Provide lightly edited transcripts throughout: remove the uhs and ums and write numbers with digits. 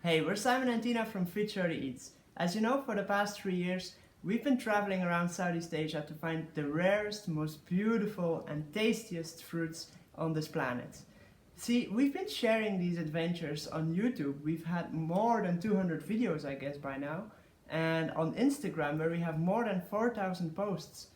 Hey, we're Simon and Tina from Fitshortie Eats. As you know, for the past 3 years, we've been traveling around Southeast Asia to find the rarest, most beautiful and tastiest fruits on this planet. See, we've been sharing these adventures on YouTube. We've had more than 200 videos, I guess, by now. And on Instagram, where we have more than 4,000 posts.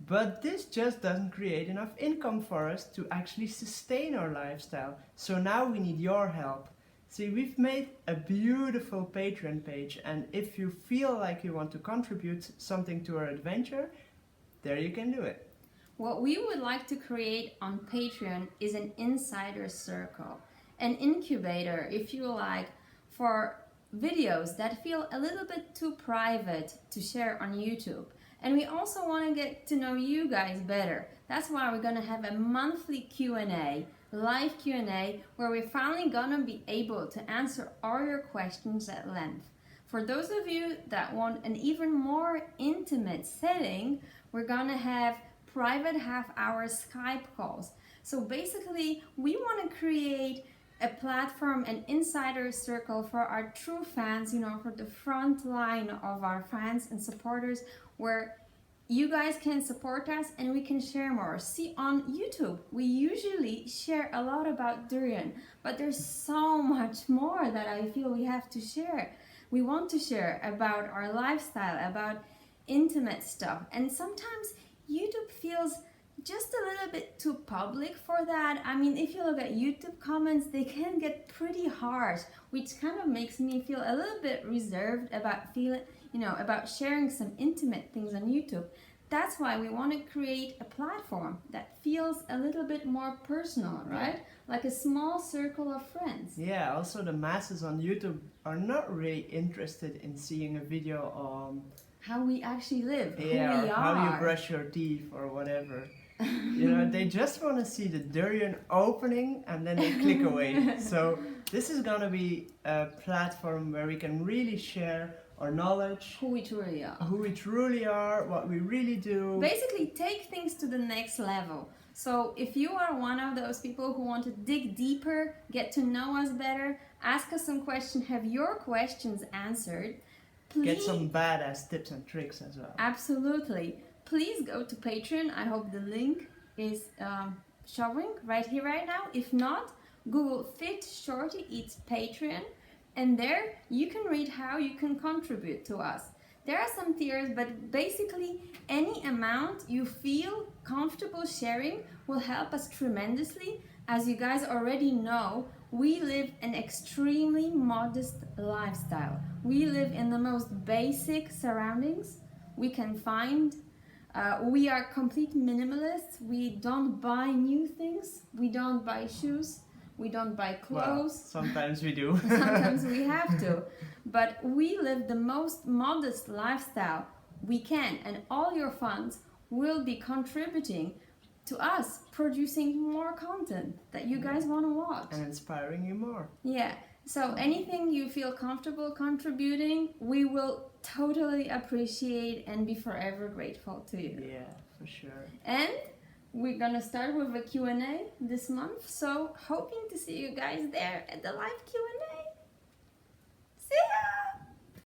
But this just doesn't create enough income for us to actually sustain our lifestyle. So now we need your help. See, we've made a beautiful Patreon page, and if you feel like you want to contribute something to our adventure, there you can do it. What we would like to create on Patreon is an insider circle, an incubator, if you like, for videos that feel a little bit too private to share on YouTube. And we also want to get to know you guys better. That's why we're going to have a monthly Q&A, live Q&A, where we're finally going to be able to answer all your questions at length. For those of you that want an even more intimate setting, we're going to have private half-hour Skype calls. So basically, we want to create a platform, an insider circle for our true fans, for the front line of our fans and supporters, where you guys can support us and we can share more. See, on YouTube, we usually share a lot about durian, but there's so much more that I feel we have to share. We want to share about our lifestyle, about intimate stuff, and sometimes YouTube feels just a little bit too public for that. I mean, if you look at YouTube comments, they can get pretty harsh, which kind of makes me feel a little bit reserved about about sharing some intimate things on YouTube. That's why we want to create a platform that feels a little bit more personal, right? Yeah. Like a small circle of friends. Yeah, also the masses on YouTube are not really interested in seeing a video on how we actually live, who we are. How you brush your teeth or whatever. They just want to see the durian opening and then they click away. So this is going to be a platform where we can really share our knowledge, who we truly are, what we really do. Basically, take things to the next level. So if you are one of those people who want to dig deeper, get to know us better, ask us some questions, have your questions answered, please get some badass tips and tricks as well. Absolutely. Please go to Patreon. I hope the link is showing right here, right now. If not, Google Fitshortie Eats Patreon, and there you can read how you can contribute to us. There are some tiers, but basically any amount you feel comfortable sharing will help us tremendously. As you guys already know, we live an extremely modest lifestyle. We live in the most basic surroundings we can find. We are complete minimalists. We don't buy new things. We don't buy shoes. We don't buy clothes. Well, sometimes we do. Sometimes we have to. But we live the most modest lifestyle we can, and all your funds will be contributing to us producing more content that you guys want to watch. And inspiring you more. Yeah. So anything you feel comfortable contributing, we will totally appreciate and be forever grateful to you. Yeah, for sure. And we're gonna start with a Q&A this month, so hoping to see you guys there at the live Q&A.